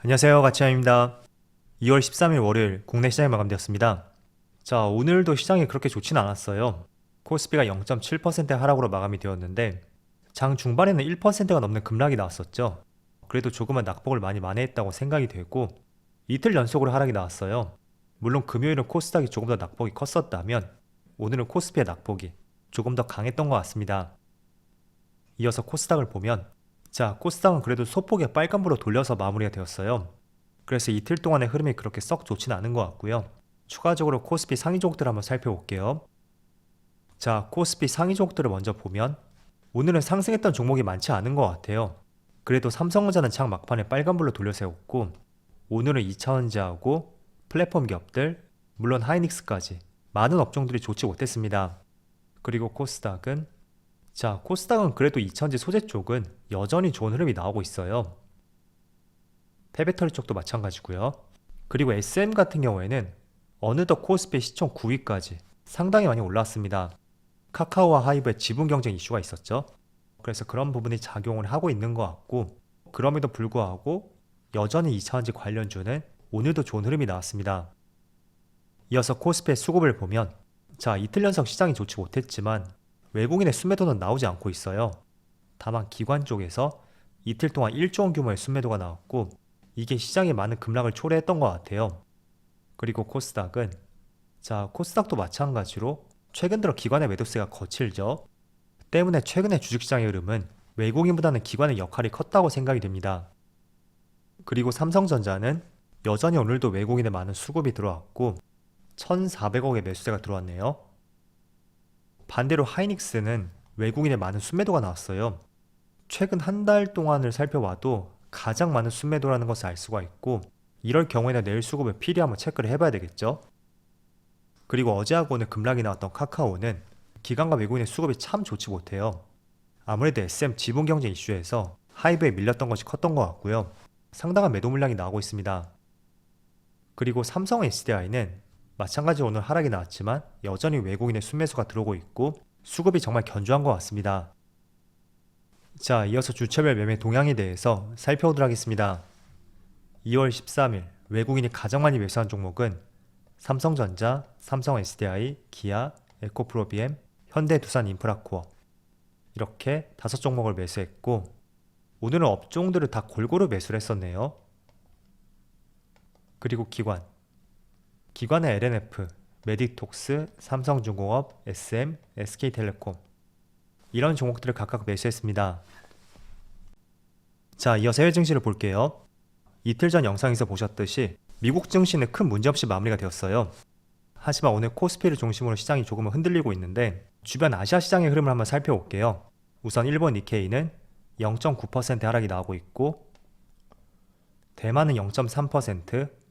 안녕하세요, 가치아입니다. 2월 13일 월요일 국내 시장이 마감되었습니다. 자, 오늘도 시장이 그렇게 좋진 않았어요. 코스피가 0.7% 하락으로 마감이 되었는데 장 중반에는 1%가 넘는 급락이 나왔었죠. 그래도 조금은 낙폭을 많이 만회했다고 생각이 되고 이틀 연속으로 하락이 나왔어요. 물론 금요일은 코스닥이 조금 더 낙폭이 컸었다면 오늘은 코스피의 낙폭이 조금 더 강했던 것 같습니다. 이어서 코스닥을 보면 자, 코스닥은 그래도 소폭의 빨간불로 돌려서 마무리가 되었어요. 그래서 이틀 동안의 흐름이 그렇게 썩 좋진 않은 것 같고요. 추가적으로 코스피 상위 종목들을 한번 살펴볼게요. 자, 코스피 상위 종목들을 먼저 보면 오늘은 상승했던 종목이 많지 않은 것 같아요. 그래도 삼성전자는 장 막판에 빨간불로 돌려세웠고 오늘은 2차전지하고 플랫폼 기업들, 물론 하이닉스까지 많은 업종들이 좋지 못했습니다. 그리고 코스닥은 자, 코스닥은 그래도 2차전지 소재 쪽은 여전히 좋은 흐름이 나오고 있어요. 페베터리 쪽도 마찬가지고요. 그리고 SM 같은 경우에는 어느덧 코스피 시총 9위까지 상당히 많이 올라왔습니다. 카카오와 하이브의 지분 경쟁 이슈가 있었죠. 그래서 그런 부분이 작용을 하고 있는 것 같고 그럼에도 불구하고 여전히 2차전지 관련주는 오늘도 좋은 흐름이 나왔습니다. 이어서 코스피의 수급을 보면 자, 이틀 연속 시장이 좋지 못했지만 외국인의 순매도는 나오지 않고 있어요. 다만 기관 쪽에서 이틀 동안 1조 원 규모의 순매도가 나왔고 이게 시장에 많은 급락을 초래했던 것 같아요. 그리고 코스닥은 자, 코스닥도 마찬가지로 최근 들어 기관의 매도세가 거칠죠. 때문에 최근의 주식시장의 흐름은 외국인보다는 기관의 역할이 컸다고 생각이 됩니다. 그리고 삼성전자는 여전히 오늘도 외국인의 많은 수급이 들어왔고 1,400억의 매수세가 들어왔네요. 반대로 하이닉스는 외국인의 많은 순매도가 나왔어요. 최근 한 달 동안을 살펴봐도 가장 많은 순매도라는 것을 알 수가 있고 이럴 경우에는 내일 수급을 필히 한번 체크를 해봐야 되겠죠. 그리고 어제하고 오늘 급락이 나왔던 카카오는 기관과 외국인의 수급이 참 좋지 못해요. 아무래도 SM 지분 경쟁 이슈에서 하이브에 밀렸던 것이 컸던 것 같고요. 상당한 매도 물량이 나오고 있습니다. 그리고 삼성 SDI는 마찬가지로 오늘 하락이 나왔지만 여전히 외국인의 순매수가 들어오고 있고 수급이 정말 견조한 것 같습니다. 자, 이어서 주체별 매매 동향에 대해서 살펴보도록 하겠습니다. 2월 13일 외국인이 가장 많이 매수한 종목은 삼성전자, 삼성 SDI, 기아, 에코프로비엠, 현대두산인프라코어 이렇게 5종목을 매수했고 오늘은 업종들을 다 골고루 매수를 했었네요. 그리고 기관의 LNF, 메디톡스, 삼성중공업, SM, SK텔레콤 이런 종목들을 각각 매수했습니다. 자, 이어서 해외 증시를 볼게요. 이틀 전 영상에서 보셨듯이 미국 증시는 큰 문제없이 마무리가 되었어요. 하지만 오늘 코스피를 중심으로 시장이 조금은 흔들리고 있는데 주변 아시아 시장의 흐름을 한번 살펴볼게요. 우선 일본 니케이는 0.9% 하락이 나오고 있고 대만은 0.3%,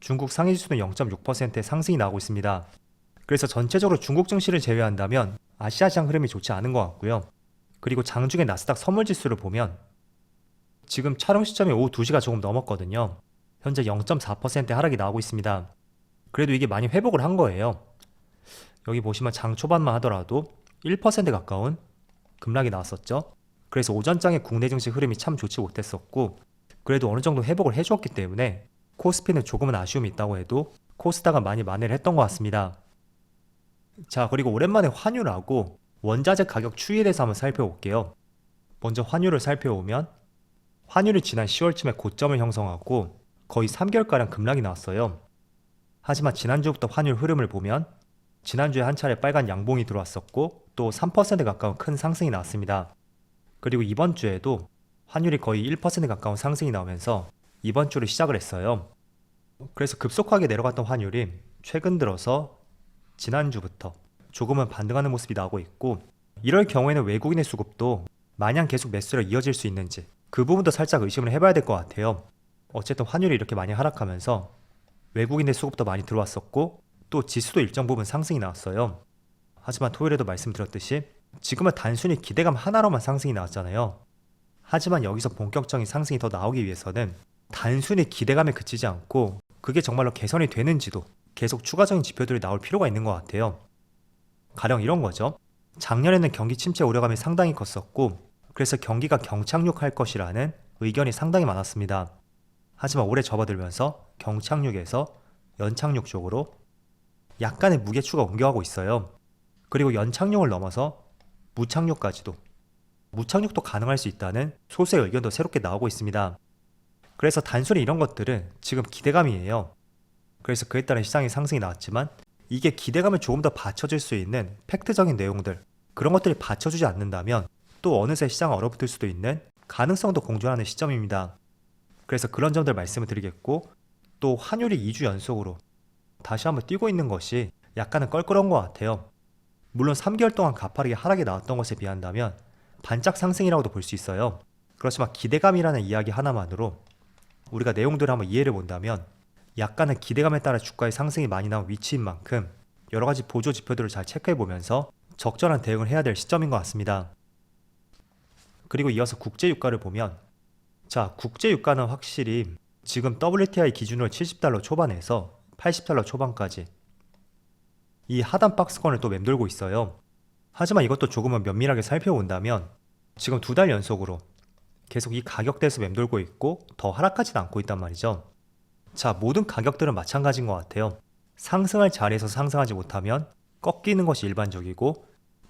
중국 상해지수는 0.6%의 상승이 나오고 있습니다. 그래서 전체적으로 중국 증시를 제외한다면 아시아 시장 흐름이 좋지 않은 것 같고요. 그리고 장중의 나스닥 선물지수를 보면 지금 촬영 시점이 오후 2시가 조금 넘었거든요. 현재 0.4% 하락이 나오고 있습니다. 그래도 이게 많이 회복을 한 거예요. 여기 보시면 장 초반만 하더라도 1% 가까운 급락이 나왔었죠. 그래서 오전장의 국내 증시 흐름이 참 좋지 못했었고 그래도 어느 정도 회복을 해주었기 때문에 코스피는 조금은 아쉬움이 있다고 해도 코스닥은 많이 만회를 했던 것 같습니다. 자, 그리고 오랜만에 환율하고 원자재 가격 추이에 대해서 한번 살펴볼게요. 먼저 환율을 살펴보면 환율이 지난 10월쯤에 고점을 형성하고 거의 3개월가량 급락이 나왔어요. 하지만 지난주부터 환율 흐름을 보면 지난주에 한 차례 빨간 양봉이 들어왔었고 또 3% 가까운 큰 상승이 나왔습니다. 그리고 이번 주에도 환율이 거의 1% 가까운 상승이 나오면서 이번 주를 시작을 했어요. 그래서 급속하게 내려갔던 환율이 최근 들어서 지난주부터 조금은 반등하는 모습이 나오고 있고 이럴 경우에는 외국인의 수급도 마냥 계속 매수로 이어질 수 있는지 그 부분도 살짝 의심을 해봐야 될 것 같아요. 어쨌든 환율이 이렇게 많이 하락하면서 외국인의 수급도 많이 들어왔었고 또 지수도 일정 부분 상승이 나왔어요. 하지만 토요일에도 말씀드렸듯이 지금은 단순히 기대감 하나로만 상승이 나왔잖아요. 하지만 여기서 본격적인 상승이 더 나오기 위해서는 단순히 기대감에 그치지 않고 그게 정말로 개선이 되는지도 계속 추가적인 지표들이 나올 필요가 있는 것 같아요. 가령 이런 거죠. 작년에는 경기 침체 우려감이 상당히 컸었고 그래서 경기가 경착륙할 것이라는 의견이 상당히 많았습니다. 하지만 오래 접어들면서 경착륙에서 연착륙 쪽으로 약간의 무게추가 옮겨가고 있어요. 그리고 연착륙을 넘어서 무착륙까지도, 무착륙도 가능할 수 있다는 소수의 의견도 새롭게 나오고 있습니다. 그래서 단순히 이런 것들은 지금 기대감이에요. 그래서 그에 따른 시장의 상승이 나왔지만 이게 기대감을 조금 더 받쳐줄 수 있는 팩트적인 내용들, 그런 것들이 받쳐주지 않는다면 또 어느새 시장을 얼어붙을 수도 있는 가능성도 공존하는 시점입니다. 그래서 그런 점들 말씀을 드리겠고, 또 환율이 2주 연속으로 다시 한번 뛰고 있는 것이 약간은 껄끄러운 것 같아요. 물론 3개월 동안 가파르게 하락이 나왔던 것에 비한다면 반짝 상승이라고도 볼 수 있어요. 그렇지만 기대감이라는 이야기 하나만으로 우리가 내용들을 한번 이해를 본다면 약간은 기대감에 따라 주가의 상승이 많이 나온 위치인 만큼 여러가지 보조 지표들을 잘 체크해보면서 적절한 대응을 해야 될 시점인 것 같습니다. 그리고 이어서 국제유가를 보면, 자, 국제유가는 확실히 지금 WTI 기준으로 70달러 초반에서 80달러 초반까지 이 하단 박스권을 또 맴돌고 있어요. 하지만 이것도 조금은 면밀하게 살펴본다면 지금 2달 연속으로 계속 이 가격대에서 맴돌고 있고 더 하락하지는 않고 있단 말이죠. 자, 모든 가격들은 마찬가지인 것 같아요. 상승할 자리에서 상승하지 못하면 꺾이는 것이 일반적이고,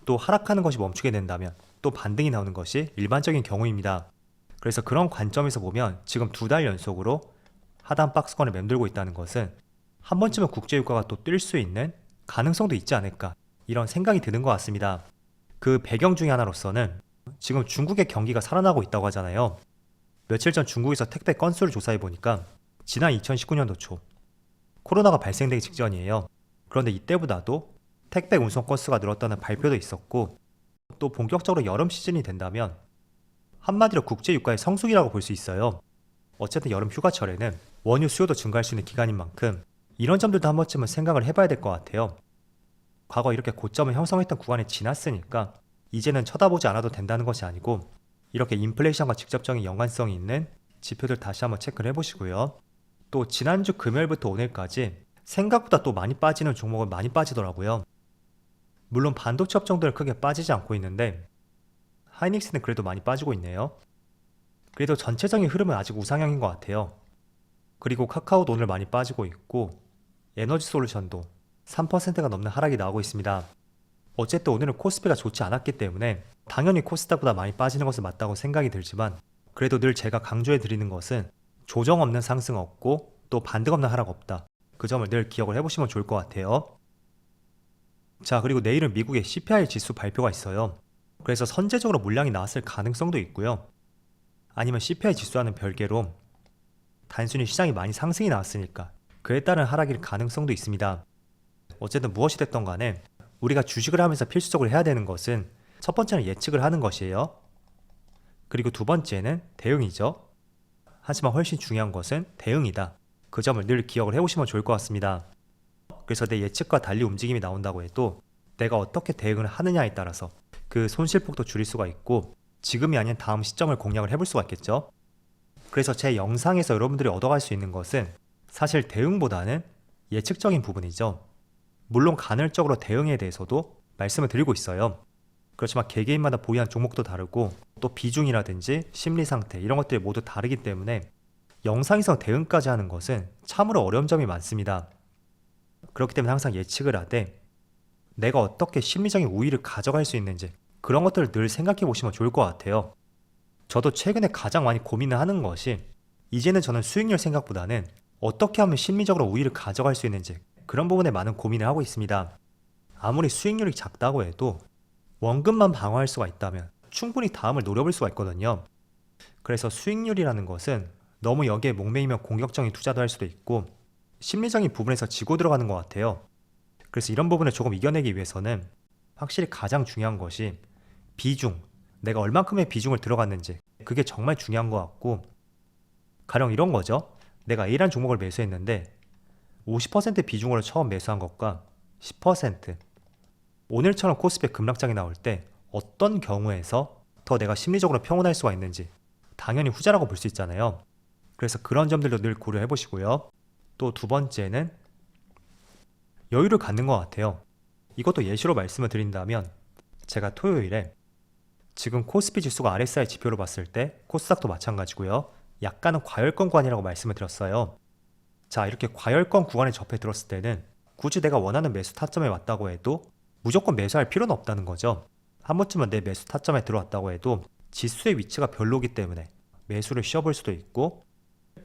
또 하락하는 것이 멈추게 된다면 또 반등이 나오는 것이 일반적인 경우입니다. 그래서 그런 관점에서 보면 지금 2달 연속으로 하단 박스권을 맴돌고 있다는 것은 한 번쯤은 국제유가가 또 뛸 수 있는 가능성도 있지 않을까, 이런 생각이 드는 것 같습니다. 그 배경 중에 하나로서는 지금 중국의 경기가 살아나고 있다고 하잖아요. 며칠 전 중국에서 택배 건수를 조사해 보니까 지난 2019년도 초 코로나가 발생되기 직전이에요. 그런데 이때보다도 택배 운송 건수가 늘었다는 발표도 있었고, 또 본격적으로 여름 시즌이 된다면 한마디로 국제유가의 성숙이라고 볼 수 있어요. 어쨌든 여름 휴가철에는 원유 수요도 증가할 수 있는 기간인 만큼 이런 점들도 한 번쯤은 생각을 해봐야 될 것 같아요. 과거 이렇게 고점을 형성했던 구간이 지났으니까 이제는 쳐다보지 않아도 된다는 것이 아니고, 이렇게 인플레이션과 직접적인 연관성이 있는 지표들 다시 한번 체크를 해보시고요. 또 지난주 금요일부터 오늘까지 생각보다 또 많이 빠지는 종목은 많이 빠지더라고요. 물론 반도체 업종들은 크게 빠지지 않고 있는데 하이닉스는 그래도 많이 빠지고 있네요. 그래도 전체적인 흐름은 아직 우상향인 것 같아요. 그리고 카카오도 오늘 많이 빠지고 있고, 에너지솔루션도 3%가 넘는 하락이 나오고 있습니다. 어쨌든 오늘은 코스피가 좋지 않았기 때문에 당연히 코스닥보다 많이 빠지는 것은 맞다고 생각이 들지만, 그래도 늘 제가 강조해 드리는 것은 조정 없는 상승 없고 또 반등 없는 하락 없다, 그 점을 늘 기억을 해보시면 좋을 것 같아요. 자, 그리고 내일은 미국의 CPI 지수 발표가 있어요. 그래서 선제적으로 물량이 나왔을 가능성도 있고요. 아니면 CPI 지수와는 별개로 단순히 시장이 많이 상승이 나왔으니까 그에 따른 하락일 가능성도 있습니다. 어쨌든 무엇이 됐던 간에 우리가 주식을 하면서 필수적으로 해야 되는 것은 첫 번째는 예측을 하는 것이에요. 그리고 두 번째는 대응이죠. 하지만 훨씬 중요한 것은 대응이다, 그 점을 늘 기억을 해보시면 좋을 것 같습니다. 그래서 내 예측과 달리 움직임이 나온다고 해도 내가 어떻게 대응을 하느냐에 따라서 그 손실폭도 줄일 수가 있고, 지금이 아닌 다음 시점을 공략을 해볼 수가 있겠죠. 그래서 제 영상에서 여러분들이 얻어갈 수 있는 것은 사실 대응보다는 예측적인 부분이죠. 물론 간헐적으로 대응에 대해서도 말씀을 드리고 있어요. 그렇지만 개개인마다 보유한 종목도 다르고 또 비중이라든지 심리 상태, 이런 것들이 모두 다르기 때문에 영상에서 대응까지 하는 것은 참으로 어려운 점이 많습니다. 그렇기 때문에 항상 예측을 하되 내가 어떻게 심리적인 우위를 가져갈 수 있는지, 그런 것들을 늘 생각해 보시면 좋을 것 같아요. 저도 최근에 가장 많이 고민을 하는 것이, 이제는 저는 수익률 생각보다는 어떻게 하면 심리적으로 우위를 가져갈 수 있는지, 그런 부분에 많은 고민을 하고 있습니다. 아무리 수익률이 작다고 해도 원금만 방어할 수가 있다면 충분히 다음을 노려볼 수가 있거든요. 그래서 수익률이라는 것은 너무 여기에 목매이면 공격적인 투자도 할 수도 있고 심리적인 부분에서 지고 들어가는 것 같아요. 그래서 이런 부분을 조금 이겨내기 위해서는 확실히 가장 중요한 것이 비중, 내가 얼만큼의 비중을 들어갔는지, 그게 정말 중요한 것 같고, 가령 이런 거죠. 내가 A라는 종목을 매수했는데 50% 비중으로 처음 매수한 것과 10%, 오늘처럼 코스피 급락장이 나올 때 어떤 경우에서 더 내가 심리적으로 평온할 수가 있는지, 당연히 후자라고 볼 수 있잖아요. 그래서 그런 점들도 늘 고려해 보시고요. 또 두 번째는 여유를 갖는 것 같아요. 이것도 예시로 말씀을 드린다면, 제가 토요일에 지금 코스피 지수가 RSI 지표로 봤을 때 코스닥도 마찬가지고요, 약간은 과열권 구간이라고 말씀을 드렸어요. 자, 이렇게 과열권 구간에 접해 들었을 때는 굳이 내가 원하는 매수 타점에 왔다고 해도 무조건 매수할 필요는 없다는 거죠. 한 번쯤은 내 매수 타점에 들어왔다고 해도 지수의 위치가 별로기 때문에 매수를 쉬어볼 수도 있고,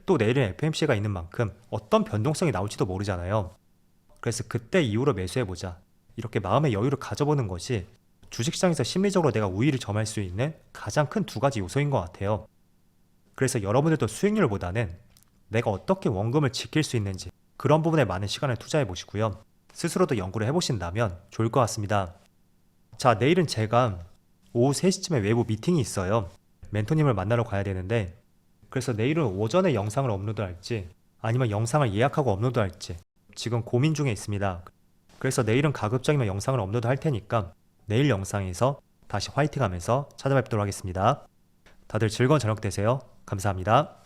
또 내일은 FMC가 있는 만큼 어떤 변동성이 나올지도 모르잖아요. 그래서 그때 이후로 매수해보자, 이렇게 마음의 여유를 가져보는 것이 주식시장에서 심리적으로 내가 우위를 점할 수 있는 가장 큰 두 가지 요소인 것 같아요. 그래서 여러분들도 수익률보다는 내가 어떻게 원금을 지킬 수 있는지 그런 부분에 많은 시간을 투자해 보시고요. 스스로도 연구를 해보신다면 좋을 것 같습니다. 자, 내일은 제가 오후 3시쯤에 외부 미팅이 있어요. 멘토님을 만나러 가야 되는데, 그래서 내일은 오전에 영상을 업로드할지 아니면 영상을 예약하고 업로드할지 지금 고민 중에 있습니다. 그래서 내일은 가급적이면 영상을 업로드할 테니까 내일 영상에서 다시 화이팅하면서 찾아뵙도록 하겠습니다. 다들 즐거운 저녁 되세요. 감사합니다.